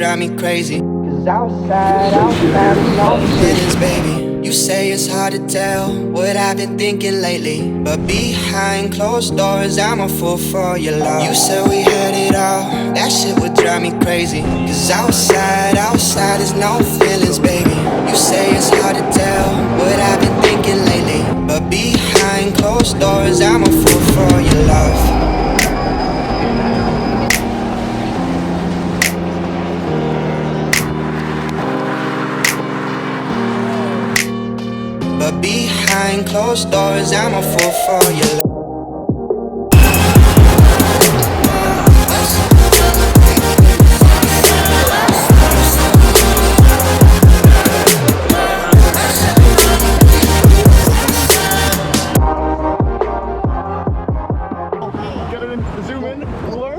drive me crazy. Cause outside is no feelings, baby. You say it's hard to tell what I've been thinking lately, but behind closed doors, I'm a fool for your love. You said we had it all, that shit would drive me crazy. Cause outside is no feelings, baby. You say it's hard to tell what I've been thinking lately, but behind closed doors, I'm a fool for your love. But behind closed doors, I'm a fool for your love. Get it in, zoom in, look.